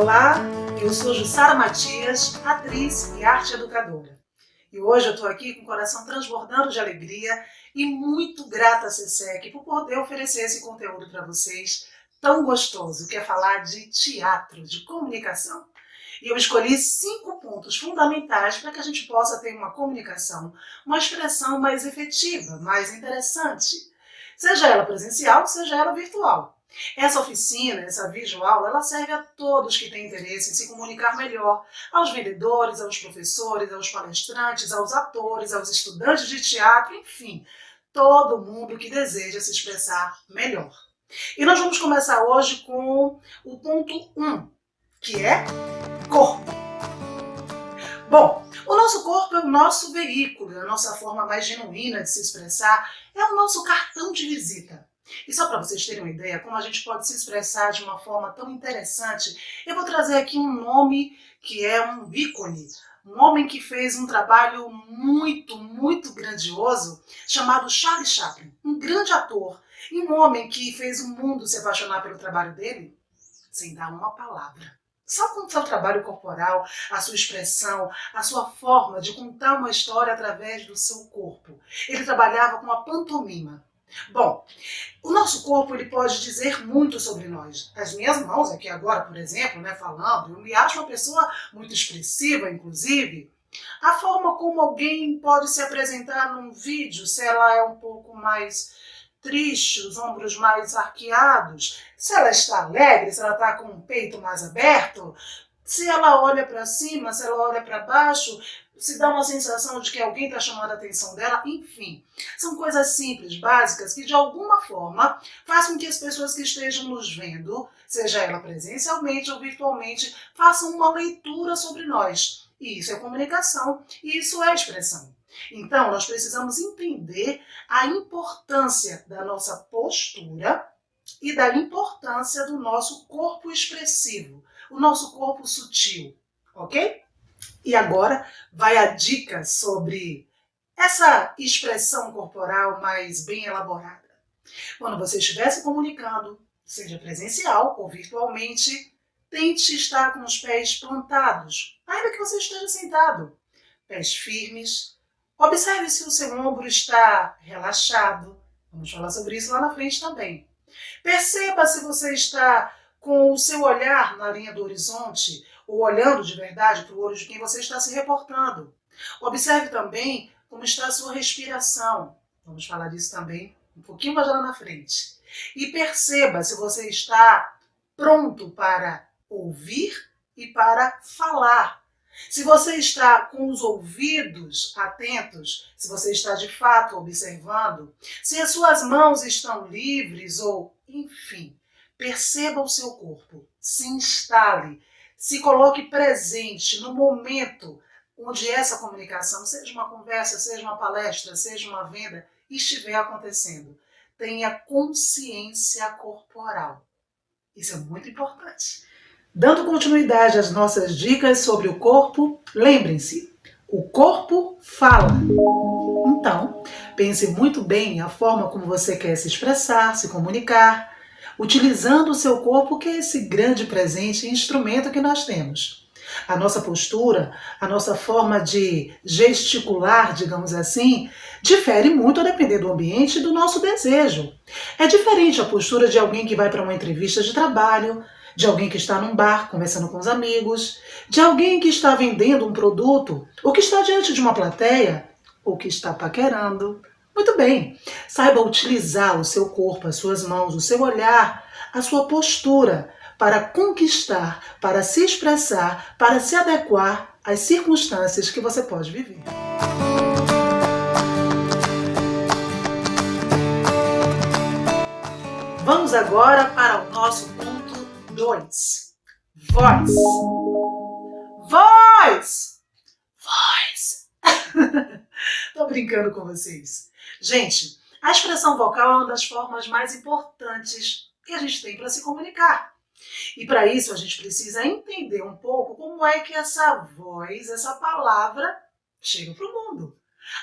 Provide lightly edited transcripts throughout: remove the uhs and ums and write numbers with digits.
Olá, eu sou Jussara Matias, atriz e arte educadora. E hoje eu estou aqui com o coração transbordando de alegria e muito grata a CESEC por poder oferecer esse conteúdo para vocês tão gostoso, que é falar de teatro, de comunicação. E eu escolhi 5 pontos fundamentais para que a gente possa ter uma comunicação, uma expressão mais efetiva, mais interessante. Seja ela presencial, seja ela virtual. Essa oficina, essa videoaula, ela serve a todos que têm interesse em se comunicar melhor, aos vendedores, aos professores, aos palestrantes, aos atores, aos estudantes de teatro, enfim, todo mundo que deseja se expressar melhor. E nós vamos começar hoje com o ponto 1, que é corpo. Bom, o nosso corpo é o nosso veículo, é a nossa forma mais genuína de se expressar, é o nosso cartão de visita. E só para vocês terem uma ideia como a gente pode se expressar de uma forma tão interessante, eu vou trazer aqui um nome que é um ícone, um homem que fez um trabalho muito grandioso, chamado Charlie Chaplin, um grande ator, e um homem que fez o mundo se apaixonar pelo trabalho dele, sem dar uma palavra. Só com o seu trabalho corporal, a sua expressão, a sua forma de contar uma história através do seu corpo. Ele trabalhava com a pantomima. Bom, o nosso corpo ele pode dizer muito sobre nós. As minhas mãos aqui agora, por exemplo, falando, eu me acho uma pessoa muito expressiva, inclusive. A forma como alguém pode se apresentar num vídeo, se ela é um pouco mais triste, os ombros mais arqueados, se ela está alegre, se ela está com o peito mais aberto, se ela olha para cima, se ela olha para baixo, se dá uma sensação de que alguém está chamando a atenção dela, enfim. São coisas simples, básicas, que de alguma forma façam que as pessoas que estejam nos vendo, seja ela presencialmente ou virtualmente, façam uma leitura sobre nós. E isso é comunicação, e isso é expressão. Então, nós precisamos entender a importância da nossa postura e da importância do nosso corpo expressivo, o nosso corpo sutil, ok? E agora vai a dica sobre essa expressão corporal mais bem elaborada. Quando você estiver se comunicando, seja presencial ou virtualmente, tente estar com os pés plantados, ainda que você esteja sentado. Pés firmes. Observe se o seu ombro está relaxado. Vamos falar sobre isso lá na frente também. Perceba se você está com o seu olhar na linha do horizonte ou olhando de verdade para o olho de quem você está se reportando. Observe também como está a sua respiração. Vamos falar disso também um pouquinho mais lá na frente. E perceba se você está pronto para ouvir e para falar. Se você está com os ouvidos atentos, se você está de fato observando, se as suas mãos estão livres ou, enfim, perceba o seu corpo, se instale, se coloque presente no momento onde essa comunicação, seja uma conversa, seja uma palestra, seja uma venda, estiver acontecendo. Tenha consciência corporal. Isso é muito importante. Dando continuidade às nossas dicas sobre o corpo, lembrem-se, o corpo fala. Então, pense muito bem a forma como você quer se expressar, se comunicar, utilizando o seu corpo, que é esse grande presente e instrumento que nós temos. A nossa postura, a nossa forma de gesticular, digamos assim, difere muito a depender do ambiente e do nosso desejo. É diferente a postura de alguém que vai para uma entrevista de trabalho, de alguém que está num bar conversando com os amigos, de alguém que está vendendo um produto, ou que está diante de uma plateia, ou que está paquerando. Muito bem, saiba utilizar o seu corpo, as suas mãos, o seu olhar, a sua postura para conquistar, para se expressar, para se adequar às circunstâncias que você pode viver. Vamos agora para o nosso ponto 2. Voz. Voz! Voz! Tô brincando com vocês. Gente, a expressão vocal é uma das formas mais importantes que a gente tem para se comunicar. E para isso a gente precisa entender um pouco como é que essa voz, essa palavra, chega para o mundo.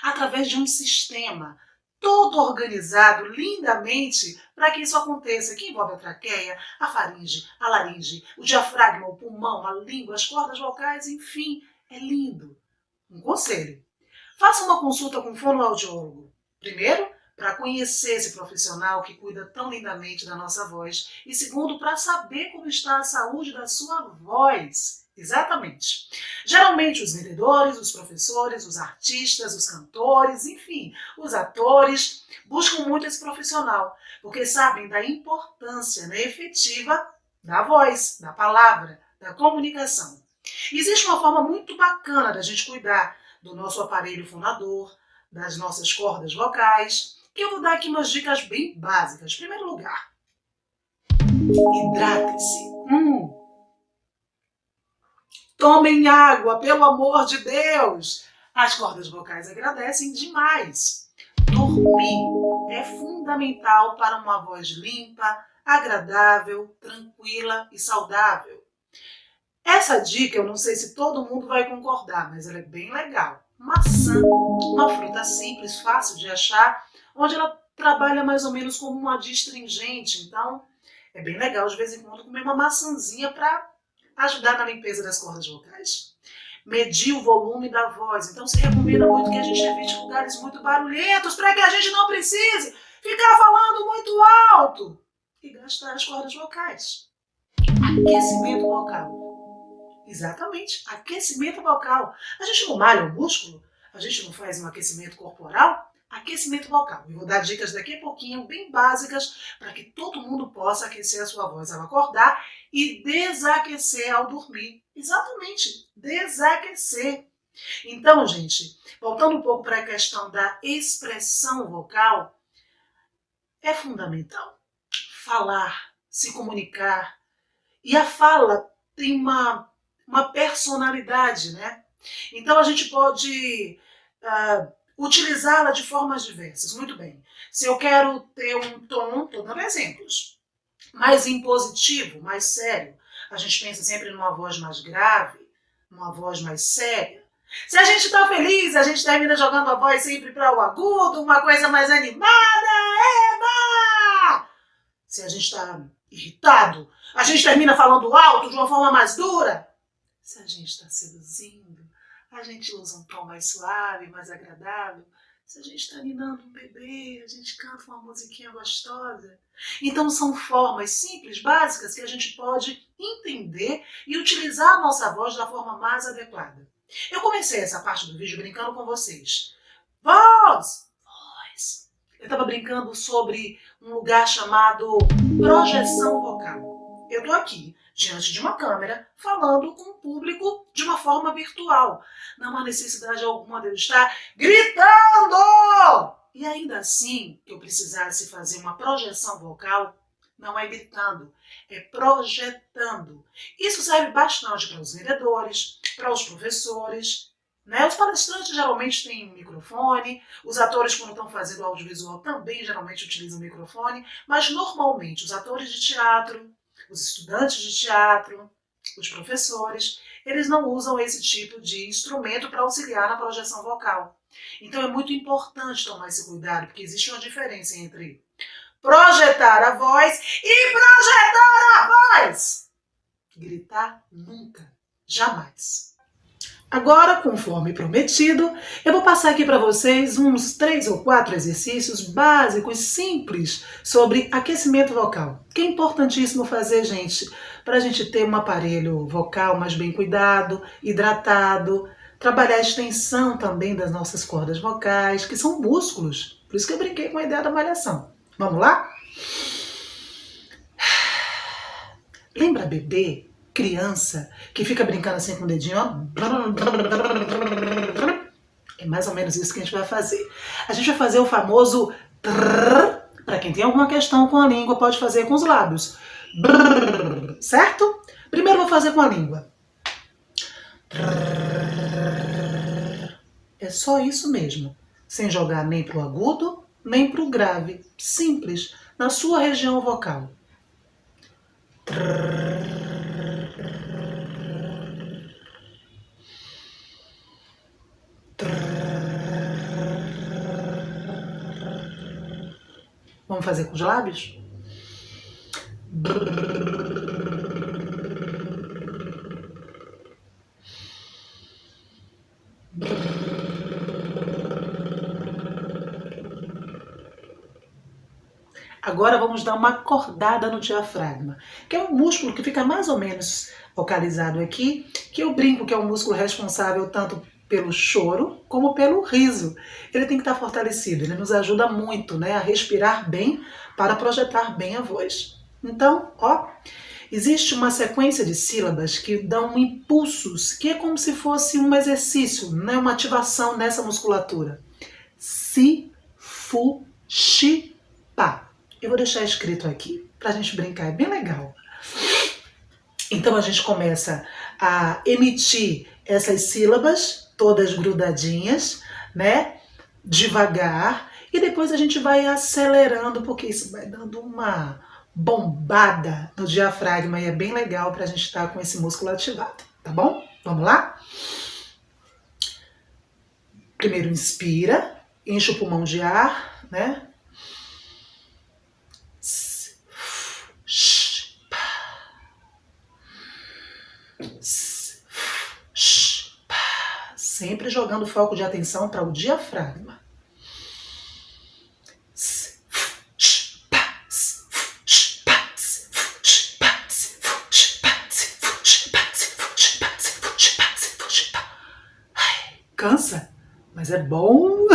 Através de um sistema todo organizado lindamente para que isso aconteça, que envolve a traqueia, a faringe, a laringe, o diafragma, o pulmão, a língua, as cordas vocais, enfim, é lindo. Um conselho: faça uma consulta com um fonoaudiólogo. Primeiro, para conhecer esse profissional que cuida tão lindamente da nossa voz. E segundo, para saber como está a saúde da sua voz. Exatamente. Geralmente os vendedores, os professores, os artistas, os cantores, enfim, os atores buscam muito esse profissional, porque sabem da importância, né, efetiva da voz, da palavra, da comunicação. Existe uma forma muito bacana da gente cuidar do nosso aparelho fonador, das nossas cordas vocais, que eu vou dar aqui umas dicas bem básicas. Em primeiro lugar, hidratem-se. Tomem água, pelo amor de Deus! As cordas vocais agradecem demais. Dormir é fundamental para uma voz limpa, agradável, tranquila e saudável. Essa dica eu não sei se todo mundo vai concordar, mas ela é bem legal. Maçã, uma fruta simples, fácil de achar, onde ela trabalha mais ou menos como um adstringente. Então, é bem legal de vez em quando comer uma maçãzinha para ajudar na limpeza das cordas vocais. Medir o volume da voz. Então, se recomenda muito que a gente evite lugares muito barulhentos para que a gente não precise ficar falando muito alto e gastar as cordas vocais. Aquecimento vocal. Exatamente, aquecimento vocal. A gente não malha o músculo? A gente não faz um aquecimento corporal? Aquecimento vocal. Eu vou dar dicas daqui a pouquinho, bem básicas, para que todo mundo possa aquecer a sua voz ao acordar e desaquecer ao dormir. Exatamente, desaquecer. Então, gente, voltando um pouco para a questão da expressão vocal, é fundamental falar, se comunicar. E a fala tem uma personalidade, né? Então a gente pode utilizá-la de formas diversas. Muito bem. Se eu quero ter um tom, estou dando exemplos, mais impositivo, mais sério, a gente pensa sempre numa voz mais grave, numa voz mais séria. Se a gente está feliz, a gente termina jogando a voz sempre para o agudo, uma coisa mais animada, eba! Se a gente está irritado, a gente termina falando alto de uma forma mais dura. Se a gente está seduzindo, a gente usa um tom mais suave, mais agradável. Se a gente está ninando um bebê, a gente canta uma musiquinha gostosa. Então são formas simples, básicas, que a gente pode entender e utilizar a nossa voz da forma mais adequada. Eu comecei essa parte do vídeo brincando com vocês. Voz! Voz! Eu estava brincando sobre um lugar chamado projeção vocal. Eu estou aqui, diante de uma câmera, falando com o público de uma forma virtual. Não há necessidade alguma de eu estar gritando! E ainda assim, que eu precisasse fazer uma projeção vocal, não é gritando, é projetando. Isso serve bastante para os vendedores, para os professores, né? Os palestrantes geralmente têm um microfone, os atores, quando estão fazendo audiovisual, também geralmente utilizam microfone, mas normalmente os atores de teatro, os estudantes de teatro, os professores, eles não usam esse tipo de instrumento para auxiliar na projeção vocal. Então é muito importante tomar esse cuidado, porque existe uma diferença entre projetar a voz e projetar a voz. Gritar nunca, jamais. Agora, conforme prometido, eu vou passar aqui para vocês uns 3 ou 4 exercícios básicos, simples, sobre aquecimento vocal. Que é importantíssimo fazer, gente, para a gente ter um aparelho vocal mais bem cuidado, hidratado, trabalhar a extensão também das nossas cordas vocais, que são músculos. Por isso que eu brinquei com a ideia da malhação. Vamos lá? Lembra bebê, criança, que fica brincando assim com o dedinho, ó? É mais ou menos isso que a gente vai fazer. A gente vai fazer o famoso trrr. Para quem tem alguma questão com a língua, pode fazer com os lábios. Brrr, certo? Primeiro vou fazer com a língua. É só isso mesmo. Sem jogar nem pro agudo, nem pro grave. Simples, na sua região vocal. Vamos fazer com os lábios? Agora vamos dar uma acordada no diafragma, que é um músculo que fica mais ou menos localizado aqui, que eu brinco que é um músculo responsável tanto pelo choro como pelo riso. Ele tem que estar fortalecido, ele nos ajuda muito, né, a respirar bem para projetar bem a voz. Então, ó, existe uma sequência de sílabas que dão impulsos, que é como se fosse um exercício, né, uma ativação nessa musculatura. Si, fu, chi, pá. Eu vou deixar escrito aqui pra gente brincar, é bem legal. Então a gente começa a emitir essas sílabas, todas grudadinhas, né? Devagar, e depois a gente vai acelerando, porque isso vai dando uma bombada no diafragma e é bem legal pra gente estar com esse músculo ativado, tá bom? Vamos lá? Primeiro inspira, enche o pulmão de ar, né? Sempre jogando foco de atenção para o diafragma. Cansa, mas é bom.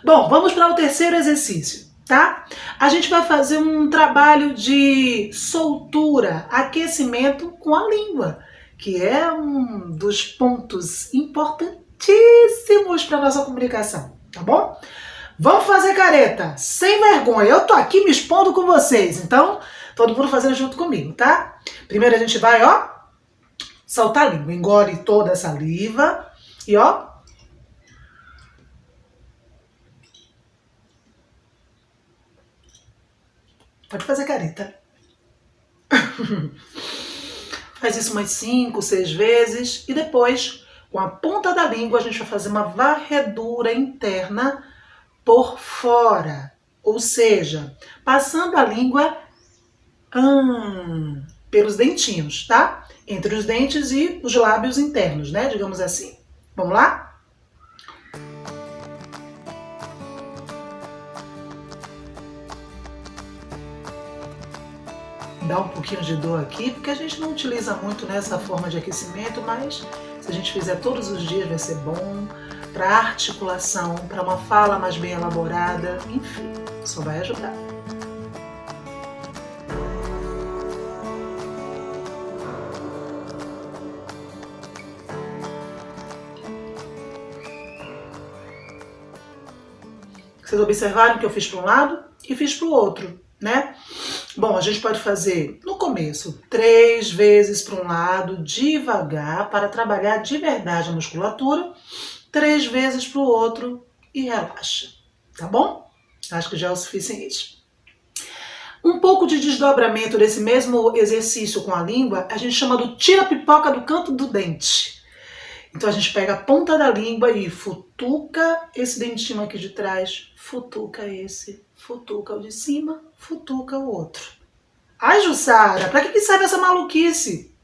Bom, vamos para o terceiro exercício, tá? A gente vai fazer um trabalho de soltura, aquecimento com a língua, que é um dos pontos importantíssimos para nossa comunicação, tá bom? Vamos fazer careta, sem vergonha. Eu tô aqui me expondo com vocês, então todo mundo fazendo junto comigo, tá? Primeiro a gente vai, ó, soltar a língua, engole toda a saliva e, ó, pode fazer careta. Faz isso umas 5, 6 vezes e depois, com a ponta da língua, a gente vai fazer uma varredura interna por fora. Ou seja, passando a língua pelos dentinhos, tá? Entre os dentes e os lábios internos, né? Digamos assim. Vamos lá? Dá um pouquinho de dor aqui, porque a gente não utiliza muito nessa forma de aquecimento, mas se a gente fizer todos os dias vai ser bom para articulação, para uma fala mais bem elaborada, enfim, só vai ajudar. Vocês observaram que eu fiz para um lado e fiz para o outro, né? Bom, a gente pode fazer, no começo, 3 vezes para um lado, devagar, para trabalhar de verdade a musculatura, 3 vezes para o outro e relaxa, tá bom? Acho que já é o suficiente. Um pouco de desdobramento desse mesmo exercício com a língua, a gente chama do tira-pipoca do canto do dente. Então a gente pega a ponta da língua e futuca esse dentinho aqui de trás, futuca esse, futuca o de cima, futuca o outro. Ai, Jussara, pra que serve essa maluquice?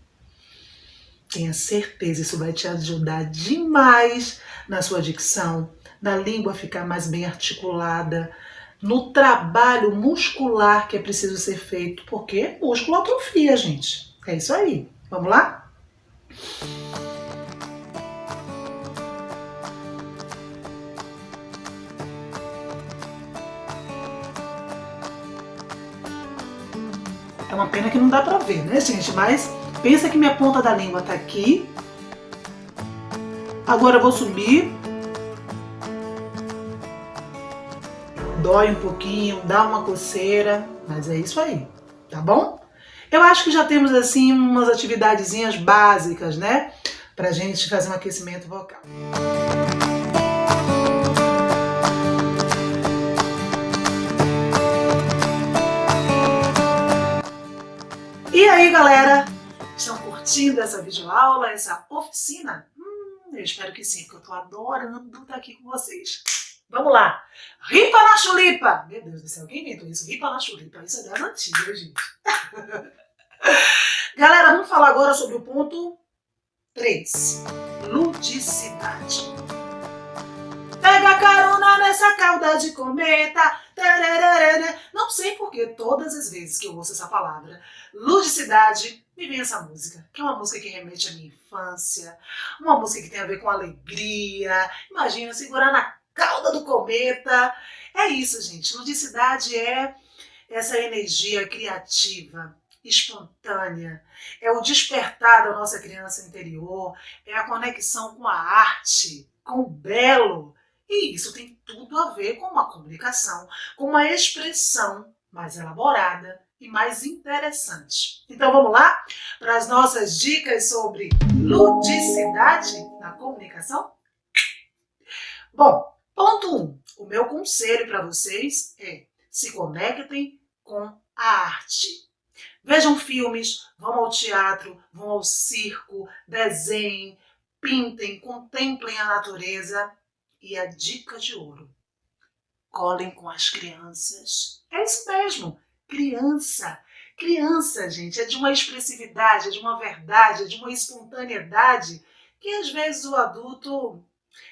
Tenha certeza, isso vai te ajudar demais na sua dicção, na língua ficar mais bem articulada, no trabalho muscular que é preciso ser feito, porque músculo atrofia, gente. É isso aí. Vamos lá? É uma pena que não dá pra ver, né, gente? Mas pensa que minha ponta da língua tá aqui. Agora eu vou subir. Dói um pouquinho, dá uma coceira, mas é isso aí, tá bom? Eu acho que já temos, assim, umas atividadezinhas básicas, né? Pra gente fazer um aquecimento vocal. E aí, galera? Estão curtindo essa videoaula, essa oficina? Eu espero que sim, porque eu tô adorando estar aqui com vocês. Vamos lá. Ripa na chulipa. Meu Deus do céu, quem inventou isso? Ripa na chulipa. Isso é das antigas, gente. Galera, vamos falar agora sobre o ponto 3. Ludicidade. Pega carona nessa cauda de cometa. Tararara. Não sei porque todas as vezes que eu ouço essa palavra, ludicidade, me vem essa música. Que é uma música que remete à minha infância. Uma música que tem a ver com alegria. Imagina, segurar na cauda do cometa. É isso, gente. Ludicidade é essa energia criativa, espontânea. É o despertar da nossa criança interior. É a conexão com a arte, com o belo. E isso tem tudo a ver com uma comunicação, com uma expressão mais elaborada e mais interessante. Então vamos lá para as nossas dicas sobre ludicidade na comunicação? Bom, ponto 1. O meu conselho para vocês é: se conectem com a arte. Vejam filmes, vão ao teatro, vão ao circo, desenhem, pintem, contemplem a natureza. E a dica de ouro: colhem com as crianças. É isso mesmo, criança. Criança, gente, é de uma expressividade, é de uma verdade, é de uma espontaneidade que às vezes o adulto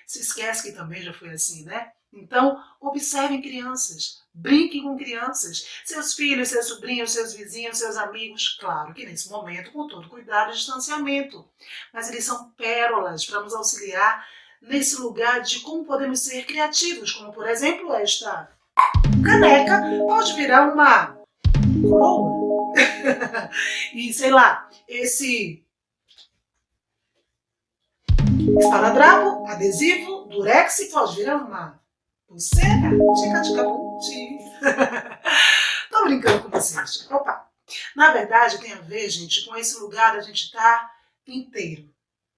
se esquece que também já foi assim, né? Então, observem crianças, brinquem com crianças, seus filhos, seus sobrinhos, seus vizinhos, seus amigos. Claro que nesse momento, com todo cuidado e distanciamento, mas eles são pérolas para nos auxiliar nesse lugar de como podemos ser criativos, como por exemplo esta caneca pode virar uma coroa. E sei lá, esse esparadrapo, adesivo, durex pode virar uma pulseira. Tô brincando com vocês. Opa! Na verdade tem a ver, gente, com esse lugar da gente estar inteiro,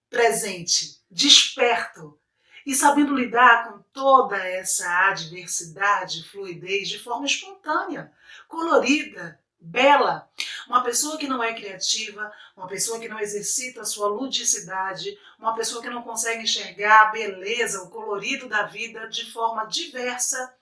presente, desperto e sabendo lidar com toda essa adversidade, fluidez de forma espontânea, colorida, bela. Uma pessoa que não é criativa, uma pessoa que não exercita a sua ludicidade, uma pessoa que não consegue enxergar a beleza, o colorido da vida de forma diversa,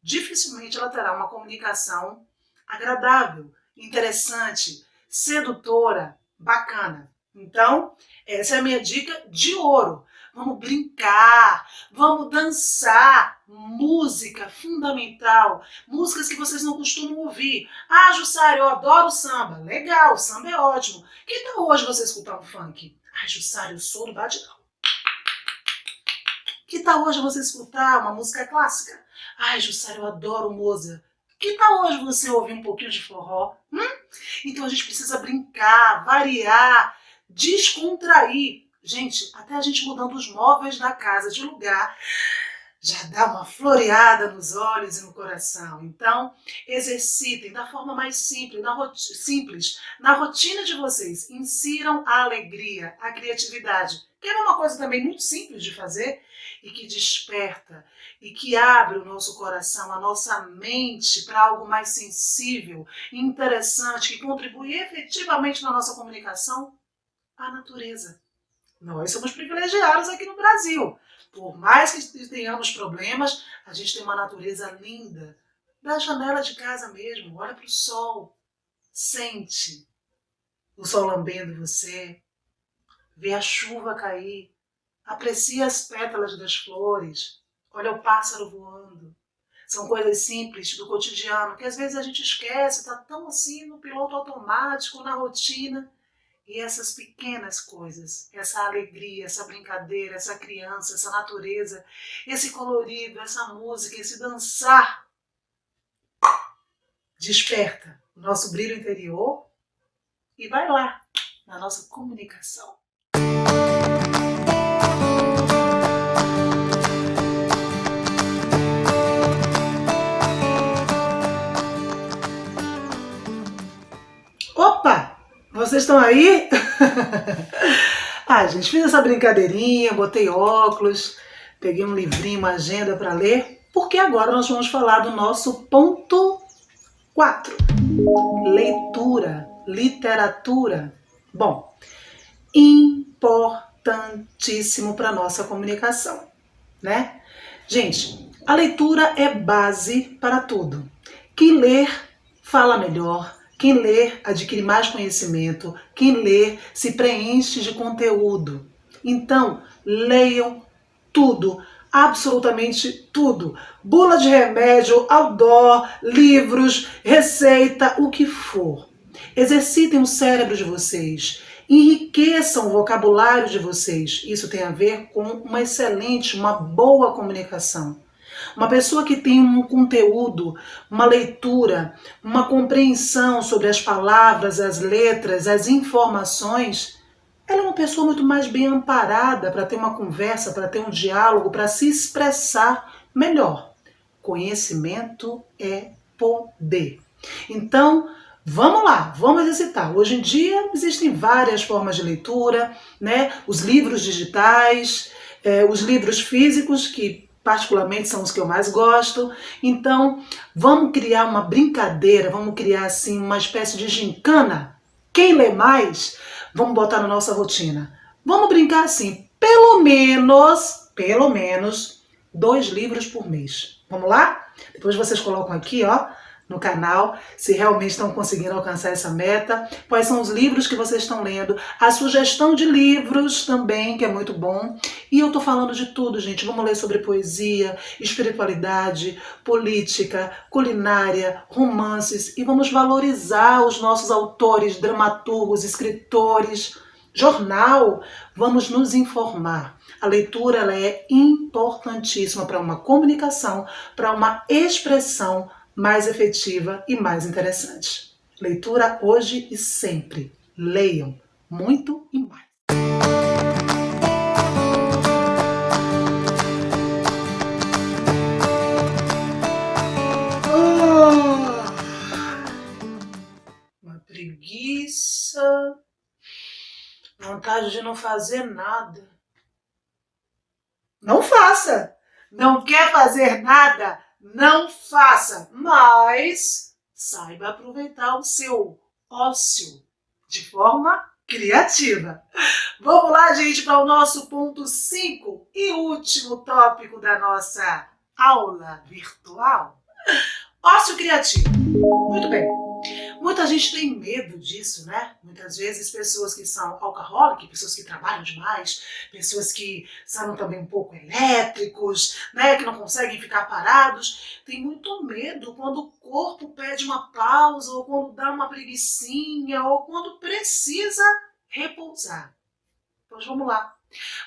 dificilmente ela terá uma comunicação agradável, interessante, sedutora, bacana. Então, essa é a minha dica de ouro. Vamos brincar, vamos dançar. Música fundamental. Músicas que vocês não costumam ouvir. Ah, Jussara, eu adoro samba. Legal, samba é ótimo. Que tal hoje você escutar um funk? Ah, Jussara, eu sou do batidão. Que tal hoje você escutar uma música clássica? Ai, Jussara, eu adoro Mozart. Que tal hoje você ouvir um pouquinho de forró? Então a gente precisa brincar, variar, descontrair. Gente, até a gente mudando os móveis da casa de lugar, já dá uma floreada nos olhos e no coração. Então, exercitem da forma mais simples, na rotina de vocês. Insiram a alegria, a criatividade, que é uma coisa também muito simples de fazer e que desperta e que abre o nosso coração, a nossa mente para algo mais sensível, interessante, que contribui efetivamente na nossa comunicação, a natureza. Nós somos privilegiados aqui no Brasil. Por mais que tenhamos problemas, a gente tem uma natureza linda. Da janela de casa mesmo, olha para o sol, sente o sol lambendo você, vê a chuva cair, aprecia as pétalas das flores, olha o pássaro voando. São coisas simples do cotidiano que às vezes a gente esquece, está tão assim no piloto automático, na rotina. E essas pequenas coisas, essa alegria, essa brincadeira, essa criança, essa natureza, esse colorido, essa música, esse dançar, desperta o nosso brilho interior e vai lá na nossa comunicação. Opa! Vocês estão aí? Gente, fiz essa brincadeirinha, botei óculos, peguei um livrinho, uma agenda para ler, porque agora nós vamos falar do nosso ponto 4. Leitura, literatura. Bom, importantíssimo para a nossa comunicação, né? Gente, A leitura é base para tudo. Quem ler fala melhor, quem lê adquire mais conhecimento, quem lê se preenche de conteúdo. Então, leiam tudo, absolutamente tudo. Bula de remédio, outdoor, livros, receita, o que for. Exercitem o cérebro de vocês, enriqueçam o vocabulário de vocês. Isso tem a ver com uma boa comunicação. Uma pessoa que tem um conteúdo, uma leitura, uma compreensão sobre as palavras, as letras, as informações, ela é uma pessoa muito mais bem amparada para ter uma conversa, para ter um diálogo, para se expressar melhor. Conhecimento é poder. Então, vamos lá, vamos exercitar. Hoje em dia existem várias formas de leitura, né? Os livros digitais, os livros físicos, que particularmente são os que eu mais gosto. Então, vamos criar uma brincadeira, vamos criar assim uma espécie de gincana. Quem lê mais, vamos botar na nossa rotina. Vamos brincar assim, pelo menos 2 livros por mês. Vamos lá? Depois vocês colocam aqui, ó, no canal, se realmente estão conseguindo alcançar essa meta, quais são os livros que vocês estão lendo, a sugestão de livros também, que é muito bom. E eu tô falando de tudo, gente. Vamos ler sobre poesia, espiritualidade, política, culinária, romances, e vamos valorizar os nossos autores, dramaturgos, escritores, jornal. Vamos nos informar. A leitura ela é importantíssima para uma comunicação, para uma expressão mais efetiva e mais interessante. Leitura hoje e sempre. Leiam muito e mais. Uma preguiça, vontade de não fazer nada. Não faça! Não quer fazer nada? Não faça! Mas saiba aproveitar o seu ócio de forma criativa. Vamos lá, gente, para o nosso ponto 5 e último tópico da nossa aula virtual. Ócio criativo. Muito bem. Muita gente tem medo disso, né? Muitas vezes pessoas que são alcoólicas, pessoas que trabalham demais, pessoas que são também um pouco elétricos, né? Que não conseguem ficar parados, tem muito medo quando o corpo pede uma pausa, ou quando dá uma preguicinha, ou quando precisa repousar. Pois vamos lá.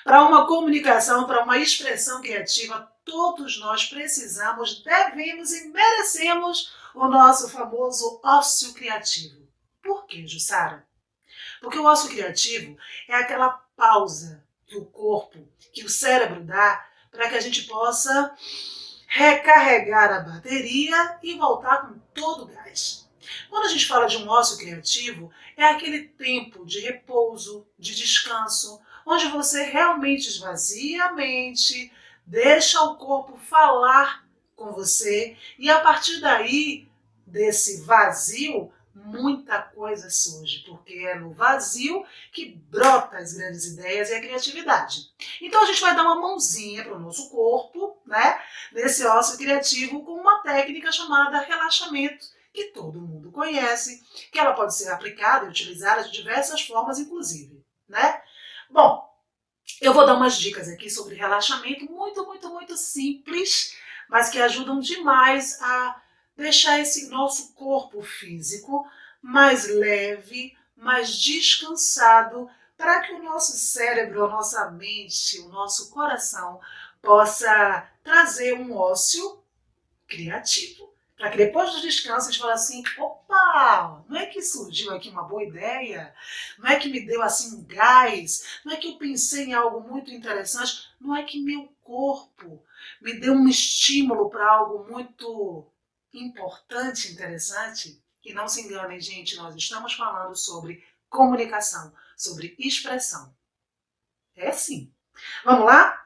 Para uma comunicação, para uma expressão criativa, todos nós precisamos, devemos e merecemos o nosso famoso ócio criativo. Por quê, Jussara? Porque o ócio criativo é aquela pausa que o corpo, que o cérebro dá para que a gente possa recarregar a bateria e voltar com todo o gás. Quando a gente fala de um ócio criativo, é aquele tempo de repouso, de descanso, onde você realmente esvazia a mente, deixa o corpo falar com você e a partir daí, desse vazio, muita coisa surge, porque é no vazio que brota as grandes ideias e a criatividade. Então a gente vai dar uma mãozinha para o nosso corpo, né, nesse ócio criativo com uma técnica chamada relaxamento, que todo mundo conhece, que ela pode ser aplicada e utilizada de diversas formas, inclusive, né? Bom, eu vou dar umas dicas aqui sobre relaxamento muito simples, mas que ajudam demais a deixar esse nosso corpo físico mais leve, mais descansado, para que o nosso cérebro, a nossa mente, o nosso coração possa trazer um ócio criativo. Para que depois do descanso a gente fale assim, opa, não é que surgiu aqui uma boa ideia? Não é que me deu assim um gás? Não é que eu pensei em algo muito interessante? Não é que meu corpo me deu um estímulo para algo muito importante, interessante? E não se enganem, gente, nós estamos falando sobre comunicação, sobre expressão. É sim. Vamos lá?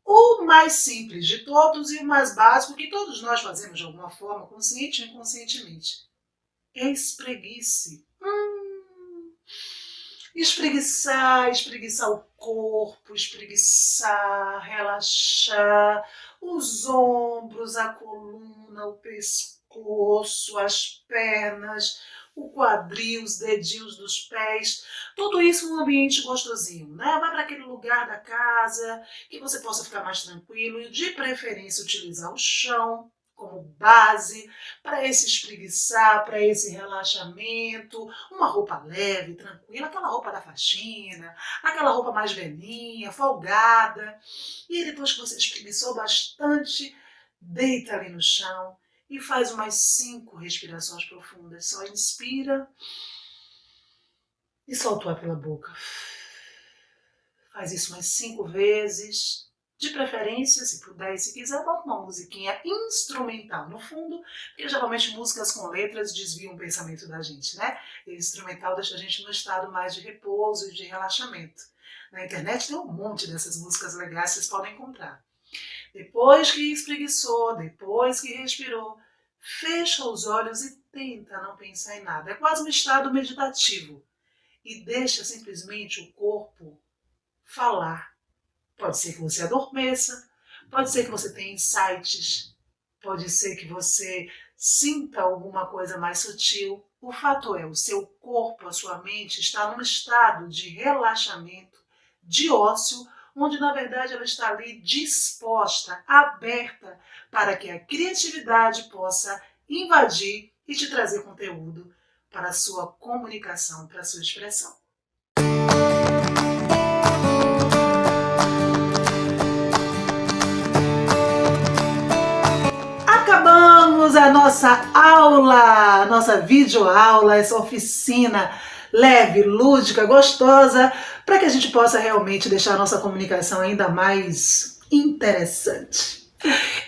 O mais simples de todos e o mais básico, que todos nós fazemos de alguma forma, consciente ou inconscientemente. Espreguice. Espreguiçar, espreguiçar o corpo, espreguiçar, relaxar os ombros, a coluna, o pescoço, as pernas, o quadril, os dedinhos dos pés, tudo isso num ambiente gostosinho, né? Vai para aquele lugar da casa que você possa ficar mais tranquilo e de preferência utilizar o chão como base para esse espreguiçar, para esse relaxamento, uma roupa leve, tranquila, aquela roupa da faxina, aquela roupa mais velhinha, folgada. E depois que você espreguiçou bastante, deita ali no chão e faz umas 5 respirações profundas. Só inspira e solta o ar pela boca. Faz isso umas 5 vezes. De preferência, se puder e se quiser, bota uma musiquinha instrumental no fundo, porque geralmente músicas com letras desviam o pensamento da gente, né? E instrumental deixa a gente no estado mais de repouso e de relaxamento. Na internet tem um monte dessas músicas legais, vocês podem encontrar. Depois que espreguiçou, depois que respirou, fecha os olhos e tenta não pensar em nada. É quase um estado meditativo. E deixa simplesmente o corpo falar. Pode ser que você adormeça, pode ser que você tenha insights, pode ser que você sinta alguma coisa mais sutil. O fato é, o seu corpo, a sua mente está num estado de relaxamento, de ócio, onde na verdade ela está ali disposta, aberta, para que a criatividade possa invadir e te trazer conteúdo para a sua comunicação, para a sua expressão. Acabamos a nossa aula, a nossa videoaula, essa oficina leve, lúdica, gostosa, para que a gente possa realmente deixar a nossa comunicação ainda mais interessante.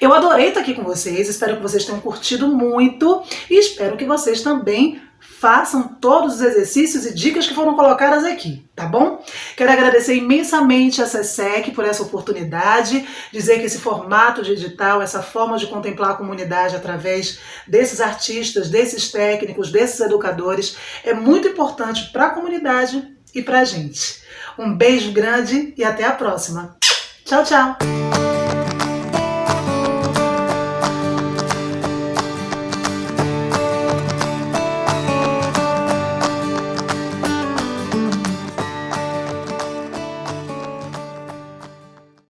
Eu adorei estar aqui com vocês, espero que vocês tenham curtido muito e espero que vocês também façam todos os exercícios e dicas que foram colocadas aqui, tá bom? Quero agradecer imensamente a SESEC por essa oportunidade, dizer que esse formato de edital, essa forma de contemplar a comunidade através desses artistas, desses técnicos, desses educadores, é muito importante para a comunidade e para a gente. Um beijo grande e até a próxima. Tchau, tchau!